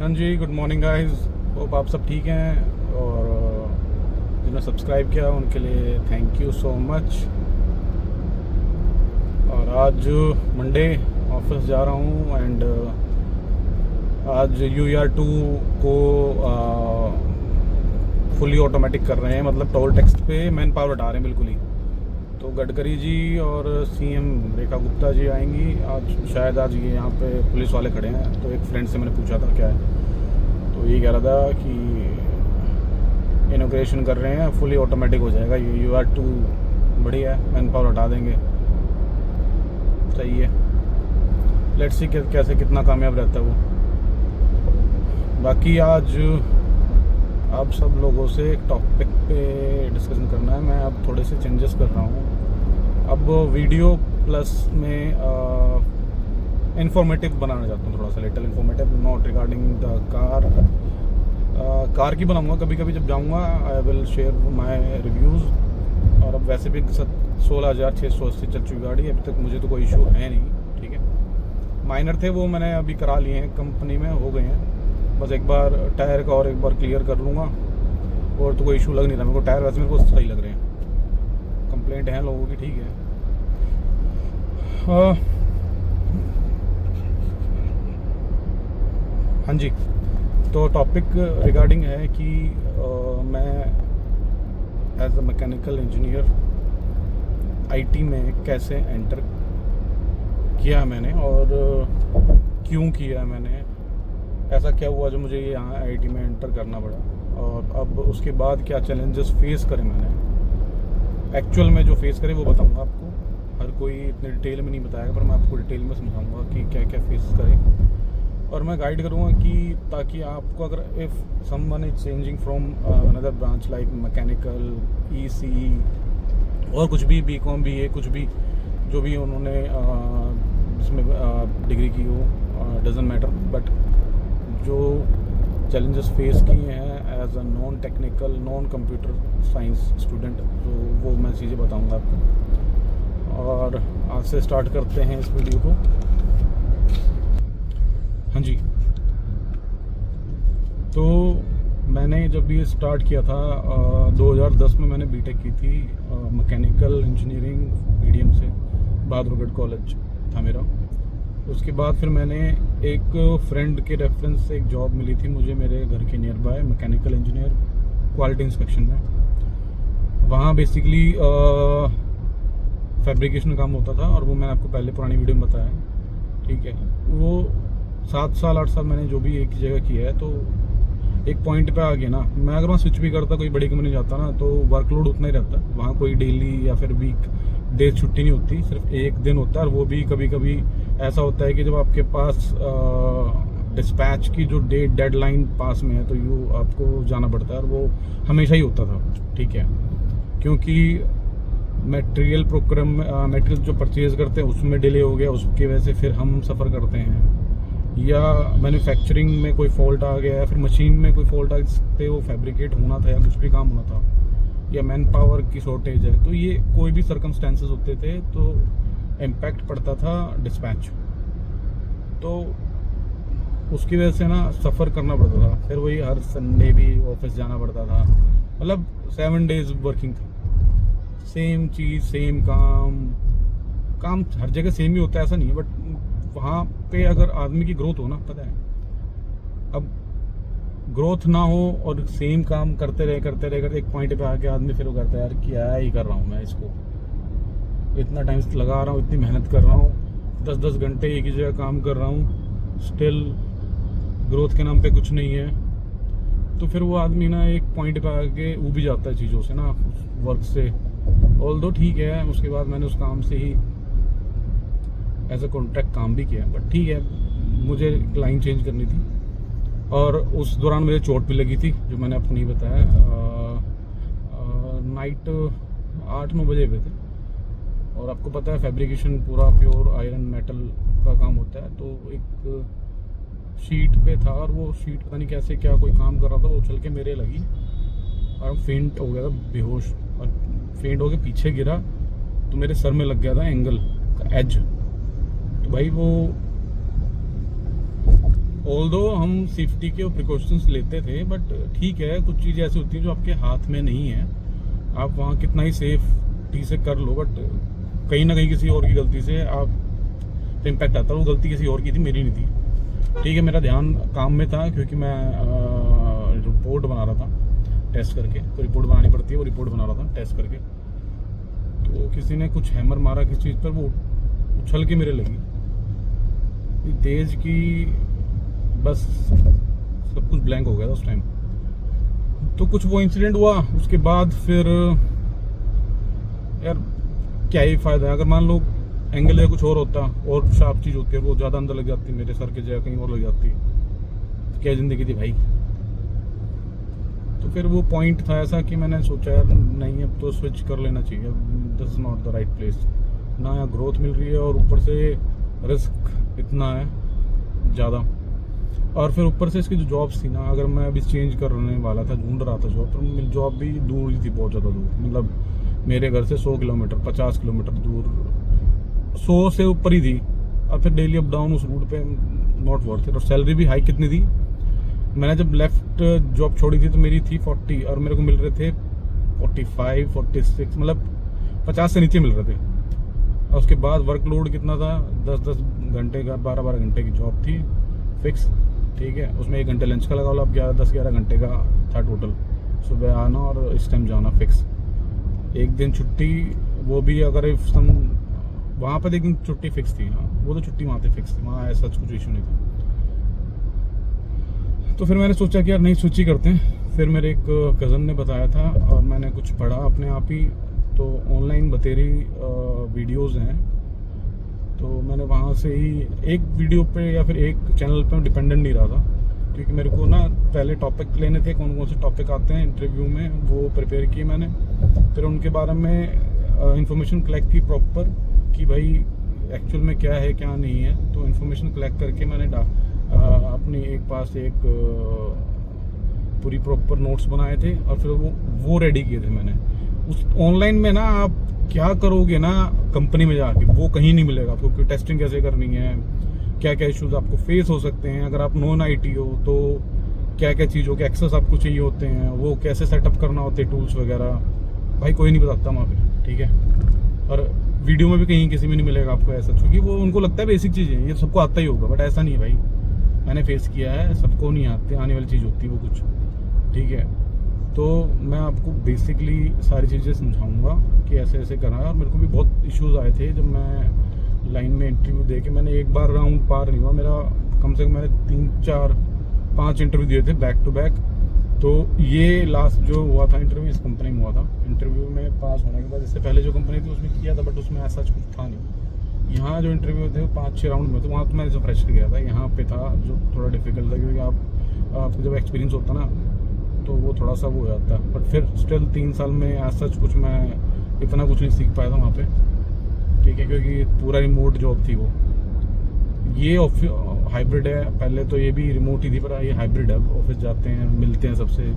हाँ जी, good morning guys. Hope आप सब ठीक हैं और जिन्होंने सब्सक्राइब किया उनके लिए थैंक यू सो मच। और आज मंडे ऑफिस जा रहा हूँ एंड आज UER 2 को फुली ऑटोमेटिक कर रहे हैं, मतलब टोल टैक्स पे मैन पावर हटा रहे हैं बिल्कुल ही। तो गडकरी जी और CM रेखा गुप्ता जी आएंगी आज, शायद आज ये यहाँ पे पुलिस वाले खड़े हैं। तो एक फ्रेंड से मैंने पूछा था क्या है, तो ये कह रहा था कि इनॉग्रेशन कर रहे हैं, फुली ऑटोमेटिक हो जाएगा ये UER 2। बढ़िया है, मैन पावर हटा देंगे, सही है। लेट्स सी कैसे कितना कामयाब रहता है वो। बाकी आज आप सब लोगों से एक टॉपिक पे डिस्कशन करना है। मैं अब थोड़े से चेंजेस कर रहा हूँ, अब वीडियो प्लस में इंफॉर्मेटिव बनाना चाहता हूँ, थोड़ा सा little informative, not regarding the car की बनाऊँगा। कभी कभी जब जाऊँगा I will share my reviews. और अब वैसे भी 16,680 चल चुकी गाड़ी, अभी तक मुझे तो कोई इशू है नहीं, ठीक है। माइनर थे वो मैंने अभी करा लिए हैं, कंपनी में हो गए हैं। बस एक बार टायर का और एक बार क्लियर कर लूँगा और तो कोई इशू लग नहीं रहा मेरे को। टायर वैसे मेरे को सही लग रहे हैं, कंप्लेंट हैं लोगों की, ठीक है। हाँ जी, तो टॉपिक रिगार्डिंग है कि मैं as a mechanical engineer IT में कैसे एंटर किया मैंने और क्यों किया मैंने, ऐसा क्या हुआ जो मुझे यहाँ IT में एंटर करना पड़ा, और अब उसके बाद क्या चैलेंजेस फेस करे मैंने। एक्चुअल में जो फेस करे वो बताऊँगा आपको। हर कोई इतने डिटेल में नहीं बताएगा, पर मैं आपको डिटेल में समझाऊँगा कि क्या क्या फेस करे। और मैं गाइड करूँगा कि ताकि आपको अगर if someone is changing from another branch like mechanical, EC और कुछ भी, BCom BA कुछ भी जो भी उन्होंने इसमें डिग्री की हो, डजंट मैटर, बट जो चैलेंजेस फेस किए हैं as a non technical, non computer science student, तो वो मैं चीज़ें बताऊंगा आपको। और आज से स्टार्ट करते हैं इस वीडियो को। हाँ जी, तो मैंने जब ये स्टार्ट किया था 2010 में मैंने बीटेक की थी मैकेनिकल इंजीनियरिंग PDM से, बहादुरगढ़ कॉलेज था मेरा। उसके बाद फिर मैंने एक फ्रेंड के रेफरेंस से एक जॉब मिली थी मुझे मेरे घर के near by, mechanical engineer quality inspection में। वहाँ बेसिकली फैब्रिकेशन काम होता था, और वो मैंने आपको पहले पुरानी वीडियो में बताया, ठीक है। वो 7 साल 8 साल मैंने जो भी एक ही जगह किया है, तो एक पॉइंट पे आ गया ना, मैं अगर वहाँ स्विच भी करता, कोई बड़ी कंपनी जाता ना, तो वर्कलोड उतना ही रहता। वहाँ कोई डेली या फिर वीक डे छुट्टी नहीं होती, सिर्फ एक दिन होता है, और वो भी कभी कभी ऐसा होता है कि जब आपके पास डिस्पैच की जो डेडलाइन पास में है, तो आपको जाना पड़ता है, और वो हमेशा ही होता था, ठीक है। क्योंकि मटेरियल मटेरियल जो परचेज करते हैं उसमें डिले हो गया, उसकी वजह से फिर हम सफ़र करते हैं, या मैन्युफैक्चरिंग में कोई फॉल्ट आ गया, या फिर मशीन में कोई फॉल्ट आ जिससे वो फैब्रिकेट होना था, या कुछ भी काम होना था, या मैन पावर की शॉर्टेज है, तो ये कोई भी सर्कमस्टेंसेस होते थे तो इम्पैक्ट पड़ता था डिस्पैच। तो उसकी वजह से ना सफ़र करना पड़ता था, फिर वही हर संडे भी ऑफिस जाना पड़ता था, मतलब 7 डेज वर्किंग था, सेम चीज़ सेम काम हर जगह सेम ही होता है, ऐसा नहीं है। बट वहाँ पे अगर आदमी की ग्रोथ हो ना, पता है, अब ग्रोथ ना हो और सेम काम करते रहे एक पॉइंट पे आके आदमी फिर वो करता है, यार क्या ही कर रहा हूँ मैं, इसको इतना टाइम लगा रहा हूँ, इतनी मेहनत कर रहा हूँ, 10-10 घंटे एक ही जगह काम कर रहा हूँ, स्टिल ग्रोथ के नाम पे कुछ नहीं है। तो फिर वो आदमी ना एक पॉइंट पे आके ऊब भी जाता है चीज़ों से ना, वर्क से। ऑल्दो ठीक है, उसके बाद मैंने उस काम से ही एज अ कॉन्ट्रैक्ट काम भी किया, बट ठीक है, मुझे लाइन चेंज करनी थी, और उस दौरान मुझे चोट भी लगी थी, जो मैंने आपको नहीं बताया। नाइट 8-9 बजे पे थे, और आपको पता है फैब्रिकेशन पूरा प्योर आयरन मेटल का काम होता है। तो एक शीट पे था, और वो शीट पता नहीं कैसे क्या कोई काम कर रहा था, वो चल के मेरे लगी और फेंट हो गया था, बेहोश, और फेंट होके पीछे गिरा तो मेरे सर में लग गया था एंगल का एज। तो भाई वो ऑल्दो हम सेफ्टी के प्रिकॉशंस लेते थे, बट ठीक है, कुछ चीज़ें ऐसी होती हैं जो आपके हाथ में नहीं है। आप वहाँ कितना ही सेफ्टी से कर लो, बट कहीं ना कहीं किसी और की गलती से आप पे इम्पैक्ट आता है। वो गलती किसी और की थी, मेरी नहीं थी। ठीक है, मेरा ध्यान काम में था, क्योंकि मैं रिपोर्ट बना रहा था टेस्ट करके। तो रिपोर्ट बनानी पड़ती है, वो रिपोर्ट बना रहा था टेस्ट करके। तो किसी ने कुछ हैमर मारा किस चीज़ पर, वो उछल के मेरे लगी इतनी तेज कि बस सब कुछ ब्लैंक हो गया था उस टाइम। तो कुछ वो इंसिडेंट हुआ, उसके बाद फिर यार क्या ही फायदा है। अगर मान लो एंगल या कुछ और होता और शार्प चीज होती है, वो ज़्यादा अंदर लग जाती, मेरे सर के जगह कहीं और लग जाती, तो क्या ज़िंदगी थी भाई। तो फिर वो पॉइंट था ऐसा कि मैंने सोचा यार नहीं, अब तो स्विच कर लेना चाहिए, this is not the right place. ना यहाँ ग्रोथ मिल रही है, और ऊपर से रिस्क इतना है ज़्यादा। और फिर ऊपर से इसकी जो जॉब्स थी ना, अगर मैं अभी चेंज करने वाला था, ढूंढ रहा था जॉब, तो मेरी जॉब भी दूर ही थी, बहुत ज़्यादा दूर। मतलब मेरे घर से 100 किलोमीटर 50 किलोमीटर दूर, 100 से ऊपर ही थी। और फिर डेली अप डाउन उस रूट पे नॉट वर्थ इट। और सैलरी भी हाई कितनी थी, मैंने जब लेफ्ट जॉब छोड़ी थी तो मेरी थी 40, और मेरे को मिल रहे थे 45 46, मतलब 50 से नीचे मिल रहे थे। और उसके बाद वर्कलोड कितना था, 10-10 घंटे का, 12-12 घंटे की जॉब थी फिक्स। ठीक है, उसमें 1 घंटे लंच का लगा लो, अब 10-11 घंटे का था टोटल। सुबह आना और इस टाइम जाना फिक्स। एक दिन छुट्टी, वो भी अगर सम वहाँ पर, लेकिन छुट्टी फिक्स थी। हाँ, वो तो छुट्टी वहाँ पे फिक्स थी, वहाँ ऐसा कुछ इशू नहीं था। तो फिर मैंने सोचा कि यार नहीं, स्विच ही करते हैं। फिर मेरे एक कज़न ने बताया था, और मैंने कुछ पढ़ा अपने आप ही। तो ऑनलाइन बतेरी वीडियोज़ हैं, तो मैंने वहाँ से ही एक वीडियो पे या फिर एक चैनल पे डिपेंडेंट नहीं रहा था, क्योंकि मेरे को ना पहले टॉपिक लेने थे, कौन कौन से टॉपिक आते हैं इंटरव्यू में, वो प्रिपेयर किए मैंने। फिर उनके बारे में इंफॉर्मेशन कलेक्ट की प्रॉपर, कि भाई एक्चुअल में क्या है क्या नहीं है। तो इन्फॉर्मेशन कलेक्ट करके मैंने अपनी एक पास एक पूरी प्रॉपर नोट्स बनाए थे, और फिर वो रेडी किए थे मैंने। उस ऑनलाइन में ना आप क्या करोगे ना, कंपनी में जाके वो कहीं नहीं मिलेगा आपको, कि टेस्टिंग कैसे करनी है, क्या क्या इश्यूज आपको फेस हो सकते हैं। अगर आप नॉन IT हो तो क्या क्या चीज़ों के एक्सेस आपको चाहिए होते हैं, वो कैसे सेटअप करना होते हैं, टूल्स वगैरह, भाई कोई नहीं बताता वहाँ पे। ठीक है, और वीडियो में भी कहीं किसी में नहीं मिलेगा आपको ऐसा, क्योंकि वो उनको लगता है बेसिक चीज़ें, ये सबको आता ही होगा, बट ऐसा नहीं है भाई। मैंने फेस किया है, सबको नहीं आने वाली चीज़ होती है वो कुछ। ठीक है, तो मैं आपको बेसिकली सारी चीज़ें समझाऊंगा कि ऐसे ऐसे करना है। और मेरे को भी बहुत इश्यूज आए थे जब मैं लाइन में इंटरव्यू दे के, मैंने एक बार राउंड पार नहीं हुआ मेरा, कम से कम मैंने 3-4-5 इंटरव्यू दिए थे बैक टू बैक। तो ये लास्ट जो हुआ था इंटरव्यू, इस कंपनी में हुआ था। इंटरव्यू में पास होने के बाद, इससे पहले जो कंपनी थी उसमें किया था, बट उसमें ऐसा कुछ था नहीं। यहाँ जो इंटरव्यू थे वो 5-6 राउंड में थे, वहाँ तो मैं जो फ्रेशर गया था। यहाँ पे था जो थोड़ा डिफिकल्ट था, क्योंकि आपको जब एक्सपीरियंस होता ना तो वो थोड़ा सा वो हो जाता है। बट फिर स्टिल 3 साल में ऐसा कुछ मैं इतना कुछ नहीं सीख पाया था वहाँ पे। ठीक है, क्योंकि पूरा रिमोट जॉब थी वो। ये हाइब्रिड है, पहले तो ये भी रिमोट ही थी, पर ये हाइब्रिड है। ऑफिस जाते हैं, मिलते हैं सबसे,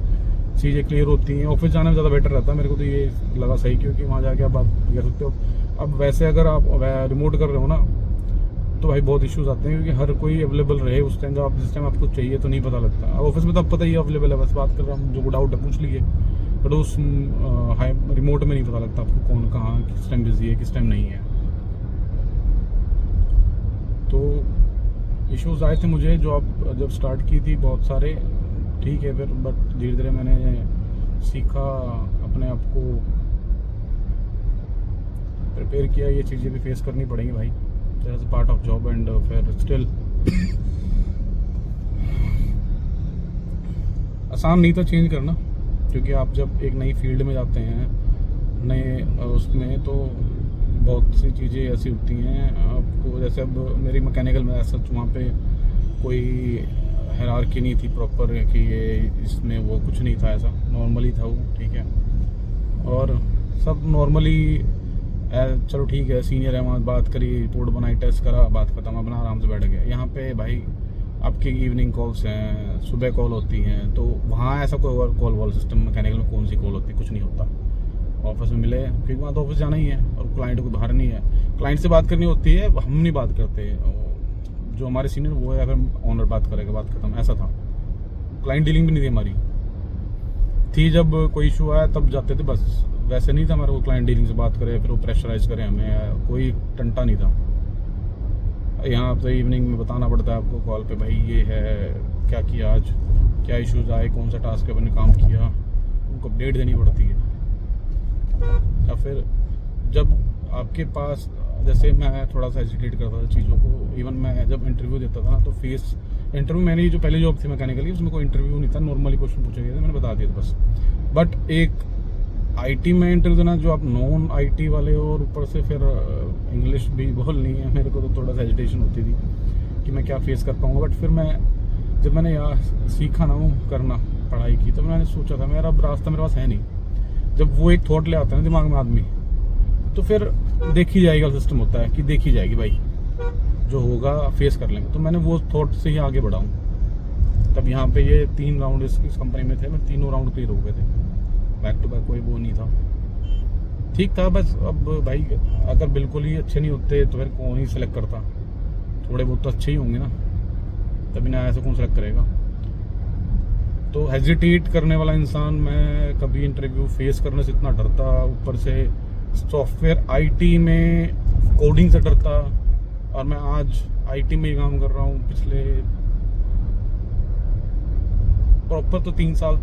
चीज़ें क्लियर होती हैं। ऑफिस जाने में ज़्यादा बेटर रहता है, मेरे को तो ये लगा सही, क्योंकि वहाँ जाके आप बात कर सकते हो। अब वैसे अगर आप रिमोट कर रहे हो ना, तो भाई बहुत इश्यूज आते हैं, क्योंकि हर कोई अवेलेबल रहे उस टाइम, जब आप जिस टाइम आपको चाहिए तो नहीं पता लगता। अब ऑफिस में तो अब पता ही अवेलेबल है, बस बात कर रहा हूँ, जो डाउट है पूछ लीजिए। बट उस रिमोट में नहीं पता लगता आपको कौन कहाँ किस टाइम बिजी है, किस टाइम नहीं है। तो इश्यूज आए थे मुझे जब स्टार्ट की थी बहुत सारे। ठीक है, फिर बट धीरे धीरे मैंने सीखा, अपने आप को प्रिपेयर किया। ये चीज़ें भी फेस करनी पड़ेंगी भाई, that's a part of job. And फिर स्टिल आसान नहीं था चेंज करना, क्योंकि आप जब एक नई फील्ड में जाते हैं, नए उसमें, तो बहुत सी चीज़ें ऐसी होती हैं आपको। जैसे अब मेरी मैकेनिकल में ऐसा वहाँ पे कोई हायरार्की नहीं थी प्रॉपर, कि ये इसमें वो कुछ नहीं था, ऐसा नॉर्मली था वो। ठीक है, और सब नॉर्मली चलो ठीक है, सीनियर है, वहाँ बात करी, रिपोर्ट बनाई, टेस्ट करा, बात खत्म, अपना आराम से बैठ गया। यहाँ पे भाई आपकी इवनिंग कॉल्स हैं, सुबह कॉल होती हैं, तो वहाँ ऐसा कोई कॉल वॉल सिस्टम मैकेनिकल में कौन सी कॉल होती है, कुछ नहीं होता। ऑफिस में मिले, क्योंकि वहाँ तो ऑफिस जाना ही है, और क्लाइंट को बाहर नहीं है, क्लाइंट से बात करनी होती है। हम नहीं बात करते, जो हमारे सीनियर वो है, फिर ऑनर बात करेगा, बात खत्म, ऐसा था। क्लाइंट डीलिंग भी नहीं थी हमारी, थी जब कोई इशू आया तब जाते थे बस, वैसे नहीं था हमारे को क्लाइंट डीलिंग से बात करे फिर वो प्रेशराइज करे हमें, कोई टंटा नहीं था। यहाँ पे इवनिंग में बताना पड़ता है आपको कॉल पे, भाई ये है, क्या किया आज, क्या इश्यूज आए, कौन सा टास्क अपने काम किया, उनको अपडेट देनी पड़ती है। या फिर जब आपके पास, जैसे मैं थोड़ा सा एजुकेट करता था चीज़ों को, इवन मैं जब इंटरव्यू देता था ना तो फेस इंटरव्यू, मैंने जो पहली जॉब थी मैकेनिकल की उसमें कोई इंटरव्यू नहीं था, नॉर्मली क्वेश्चन पूछे गए थे, मैंने बता दिया था बस। बट एक आईटी में इंटरव्यू देना, जो आप नॉन आईटी वाले हो और ऊपर से फिर इंग्लिश भी बोलनी है, मेरे को तो थोड़ा सा हेजिटेशन होती थी कि मैं क्या फेस कर पाऊँगा। बट फिर जब मैंने यहाँ सीखा ना वो करना पढ़ाई की, तो मैंने सोचा था मेरा अब रास्ता मेरे पास है नहीं। जब वो एक थॉट ले आता है ना दिमाग में आदमी, तो फिर देखी जाएगा, सिस्टम होता है कि देखी जाएगी भाई, जो होगा फेस कर लेंगे। तो मैंने वो थॉट से ही आगे बढ़ा हूँ। तब यहाँ पे ये 3 राउंड इस कंपनी में थे, मैं तीनों राउंड क्लियर हो गए थे, बैक टू बैक, कोई वो नहीं था, ठीक था। बस अब भाई अगर बिल्कुल ही अच्छे नहीं होते तो फिर कौन ही सिलेक्ट करता, थोड़े बहुत तो अच्छे ही होंगे ना, तभी ना ऐसा कौन सिलेक्ट करेगा। तो हेजिटेट करने वाला इंसान, मैं कभी इंटरव्यू फेस करने से इतना डरता, ऊपर से सॉफ्टवेयर आईटी में कोडिंग से डरता, और मैं आज आईटी में ही काम कर रहा हूँ पिछले प्रॉपर तो 3 साल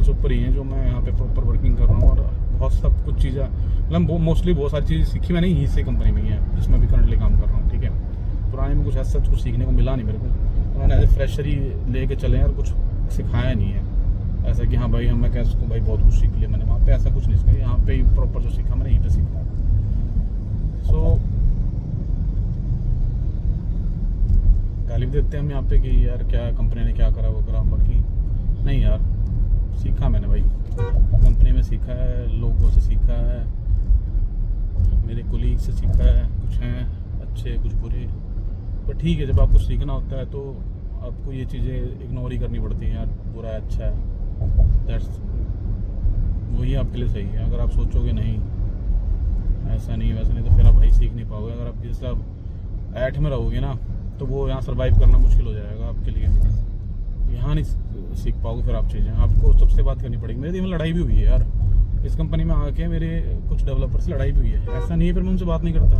से ऊपर ही हैं जो मैं यहाँ पे प्रॉपर वर्किंग कर रहा हूँ। और बहुत सब कुछ चीज़ें, मतलब मोस्टली बहुत सारी चीज़ें सीखी मैंने यहीं से कंपनी में ही है जिसमें भी करंटली काम कर रहा हूँ, ठीक है। पुराने में कुछ ऐसा कुछ सीखने को मिला नहीं मेरे को, उन्होंने एज ए फ्रेशर ही लेके चले और कुछ सिखाया नहीं है ऐसा कि हाँ भाई मैं कह सकूँ भाई बहुत कुछ सीख लिया मैंने, वहाँ पे ऐसा कुछ नहीं सीखा, यहाँ पे ही प्रॉपर जो सीखा मैंने यहीं पे सीखा। सो गाली भी देते हैं हम यहाँ पे कि यार क्या कंपनी ने क्या करा वो करा, बाकी नहीं यार, सीखा मैंने भाई, कंपनी में सीखा है, लोगों से सीखा है, मेरे कोलीग से सीखा है, कुछ हैं अच्छे कुछ बुरे। पर ठीक है, जब आपको सीखना होता है तो आपको ये चीज़ें इग्नोर ही करनी पड़ती हैं यार, बुरा है अच्छा है, दैट्स वही आपके लिए सही है। अगर आप सोचोगे नहीं ऐसा नहीं वैसा नहीं, तो फिर आप भाई सीख नहीं पाओगे। अगर आप जिस आप ऐठ में रहोगे ना तो वो यहाँ सर्वाइव करना मुश्किल हो जाएगा आपके लिए, यहाँ नहीं सीख पाओगे फिर आप चीज़ें, आपको सबसे बात करनी पड़ेगी। मेरी इवन लड़ाई भी हुई है यार इस कंपनी में आके, मेरे कुछ डेवलपर से लड़ाई भी हुई है। ऐसा नहीं है फिर मैं उनसे बात नहीं करता,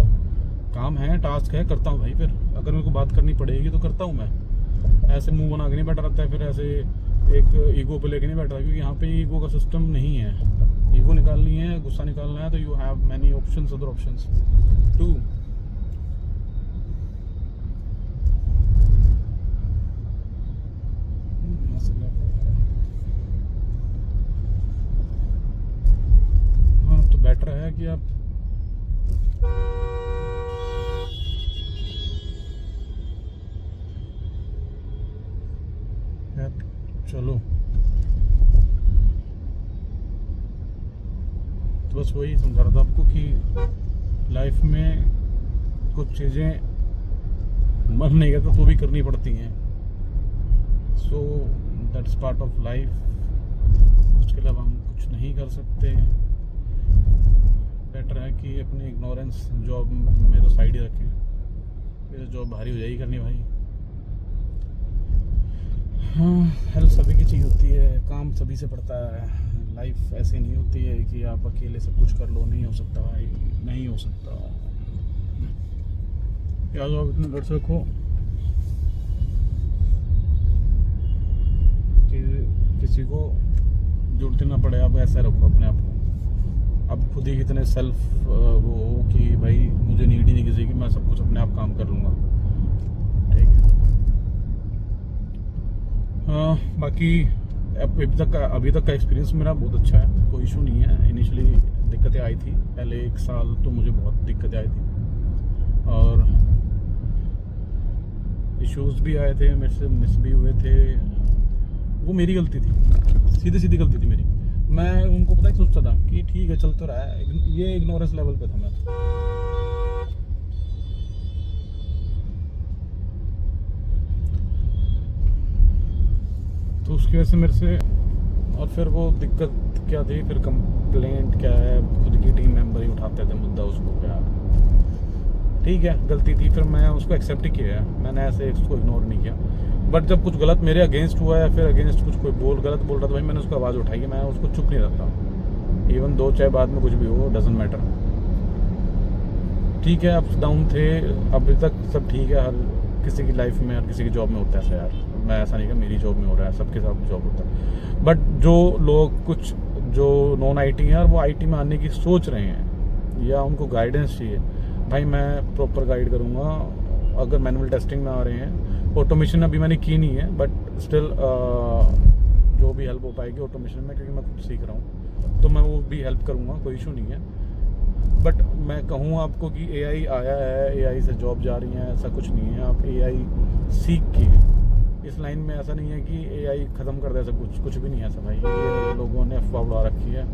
काम है टास्क है करता हूँ भाई, फिर अगर मेरे को बात करनी पड़ेगी तो करता हूँ मैं, ऐसे मुंह बना के नहीं बैठा रहता है, फिर ऐसे एक ईगो पे लेके नहीं बैठा, क्योंकि यहाँ पे ईगो का सिस्टम नहीं है। ईगो निकालनी है, गुस्सा निकालना है तो you have many options, other options too. हाँ तो बेटर है कि आप चलो, तो बस वही समझा रहा था आपको कि लाइफ में कुछ चीज़ें मन नहीं करता तो भी करनी पड़ती हैं, so that's part of life. उसके अलावा हम कुछ नहीं कर सकते। बेटर है कि अपनी इग्नोरेंस जॉब में तो साइड ही रखें, फिर जॉब भारी हो जाएगी करनी भाई। हाँ, हेल्प सभी की चीज़ होती है, काम सभी से पड़ता है, लाइफ ऐसे नहीं होती है कि आप अकेले सब कुछ कर लो, नहीं हो सकता भाई, नहीं हो सकता। क्या जो आप इतने डर से रखो कि किसी को जुड़ते ना पड़े, आप ऐसा रखो अपने आप को, आप खुद ही इतने सेल्फ वो हो कि भाई मुझे नीड ही नहीं किसी की, मैं सब कुछ अपने आप काम कर लूँगा, ठीक है। बाकी अभी तक का एक्सपीरियंस मेरा बहुत अच्छा है, कोई इशू नहीं है। इनिशियली दिक्कतें आई थी, पहले 1 साल तो मुझे बहुत दिक्कतें आई थी और इश्यूज भी आए थे, मेरे से मिस भी हुए थे, वो मेरी गलती थी, सीधी सीधी गलती थी मेरी। मैं उनको पता ही सोचता था कि ठीक है चल तो रहा है, ये इग्नोरेंस लेवल पे था मैं। तो उसकी वजह से मेरे से, और फिर वो दिक्कत क्या थी, फिर कंप्लेंट क्या है, खुद की टीम मेंबर ही उठाते थे मुद्दा उसको, क्या ठीक है, गलती थी, फिर मैं उसको एक्सेप्ट ही किया है, मैंने ऐसे उसको इग्नोर नहीं किया। बट जब कुछ गलत मेरे अगेंस्ट हुआ या फिर अगेंस्ट कुछ कोई गलत बोल रहा था भाई, मैंने उसको आवाज़ उठाई, मैं उसको चुप नहीं रखता। इवन 2 चाहे बाद में कुछ भी हो, डजेंट मैटर। ठीक है, अप्स डाउन थे, अभी तक सब ठीक है। हर किसी की लाइफ में, हर किसी की जॉब में होता है ऐसा यार। मैं ऐसा नहीं कि मेरी जॉब में हो रहा है, सबके साथ जॉब होता है। बट जो लोग कुछ जो नॉन IT हैं और वो IT में आने की सोच रहे हैं या उनको गाइडेंस चाहिए, भाई मैं प्रॉपर गाइड करूँगा। अगर मैनुअल टेस्टिंग में आ रहे हैं, ऑटोमेशन अभी मैंने की नहीं है, बट स्टिल जो भी हेल्प हो पाएगी ऑटोमेशन में, क्योंकि मैं खुद सीख रहा हूँ, तो मैं वो भी हेल्प करूँगा, कोई इशू नहीं है। बट मैं कहूँ आपको कि AI आया है, AI से जॉब जा रही हैं, ऐसा कुछ नहीं है। आप AI सीख के, इस लाइन में ऐसा नहीं है कि AI ख़त्म कर दे, ऐसा कुछ भी नहीं है ऐसा भाई। ये लोगों ने अफवाह उड़ा रखी है,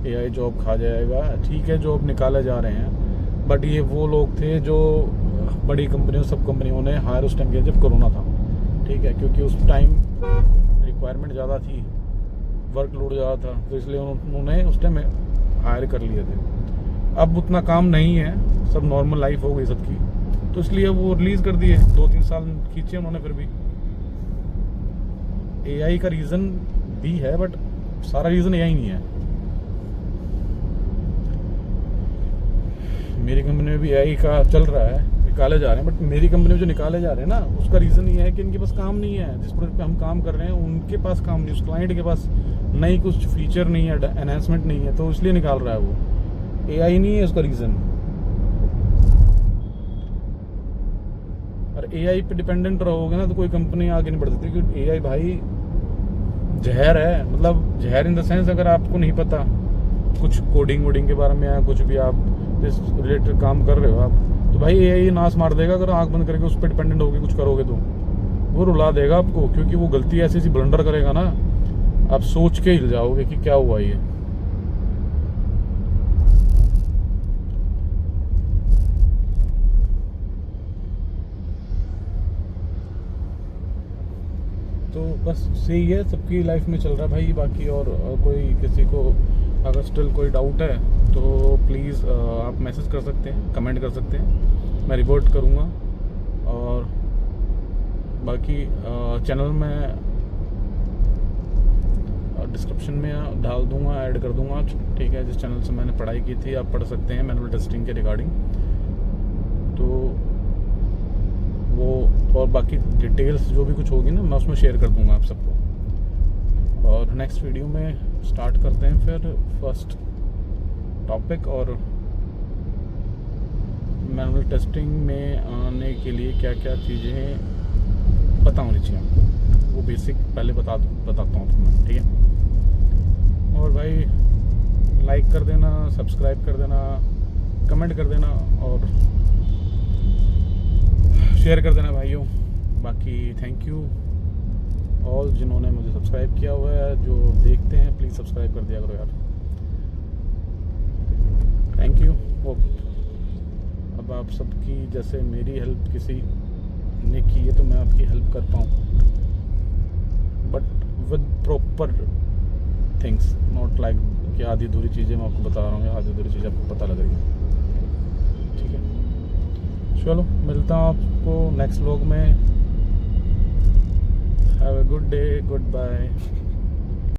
AI जॉब खा जाएगा। ठीक है, जॉब निकाले जा रहे हैं, बट ये वो लोग थे जो बड़ी कंपनियों, सब कंपनियों ने हायर उस टाइम किया जब कोरोना था। ठीक है, क्योंकि उस टाइम रिक्वायरमेंट ज़्यादा थी, वर्कलोड ज़्यादा था, तो इसलिए उन्होंने उस टाइम हायर कर लिए थे। अब उतना काम नहीं है, सब नॉर्मल लाइफ हो गई सबकी, तो इसलिए वो रिलीज़ कर दिए। 2-3 साल खींचे उन्होंने फिर भी। AI का रीज़न भी है, बट सारा रीज़न AI नहीं है। मेरी कंपनी में भी AI का चल रहा है, निकाले जा रहे हैं, बट मेरी कंपनी में जो निकाले जा रहे हैं ना, उसका रीज़न ये है कि इनके पास काम नहीं है। जिस प्रोजेक्ट पे हम काम कर रहे हैं उनके पास काम नहीं, उस क्लाइंट के पास नई कुछ फीचर नहीं है, एनहांसमेंट नहीं है, तो इसलिए निकाल रहा है वो। AI नहीं है उसका रीज़न। और AI पे डिपेंडेंट रहोगे ना तो कोई कंपनी आगे नहीं बढ़ सकती, क्योंकि AI भाई जहर है। मतलब जहर इन द सेंस, अगर आपको नहीं पता कुछ कोडिंग वोडिंग के बारे में या कुछ भी आप इस रिलेटेड काम कर रहे हो आप, तो भाई AI नाश मार देगा। अगर आँख बंद करके उस पर डिपेंडेंट होकर कुछ करोगे तो वो रुला देगा आपको, क्योंकि वो गलती ऐसी ऐसी ब्लंडर करेगा ना, आप सोच के हिल जाओगे कि क्या हुआ ये। तो बस सही है, सबकी लाइफ में चल रहा है भाई। बाकी और कोई किसी को अगर स्टिल कोई डाउट है तो प्लीज़ आप मैसेज कर सकते हैं, कमेंट कर सकते हैं, मैं रिपोर्ट करूँगा। और बाकी चैनल में डिस्क्रिप्शन में डाल दूँगा, ऐड कर दूँगा। ठीक है, जिस चैनल से मैंने पढ़ाई की थी आप पढ़ सकते हैं मैनुअल टेस्टिंग के रिगार्डिंग। तो वो और बाकी डिटेल्स जो भी कुछ होगी ना, मैं उसमें शेयर कर दूंगा आप सबको। और नेक्स्ट वीडियो में स्टार्ट करते हैं फिर फर्स्ट टॉपिक। और मैनुअल टेस्टिंग में आने के लिए क्या क्या चीज़ें पता होनी चाहिए आपको, वो बेसिक पहले बताता हूँ आपको मैं। ठीक है, और भाई लाइक कर देना, सब्सक्राइब कर देना, कमेंट कर देना और शेयर कर देना भाइयों। बाकी थैंक यू ऑल जिन्होंने मुझे सब्सक्राइब किया हुआ है, जो देखते हैं प्लीज़ सब्सक्राइब कर दिया करो यार। Thank you. अब आप सबकी जैसे मेरी हेल्प किसी ने की है तो मैं आपकी हेल्प कर पाऊँ, but with proper things, not like कि आधी अधूरी चीज़ें मैं आपको बता रहा हूँ या आधी अधूरी चीज़ें आपको पता लगेगी। ठीक है, चलो मिलता हूँ आपको नेक्स्ट व्लॉग में। Have a good day, good bye.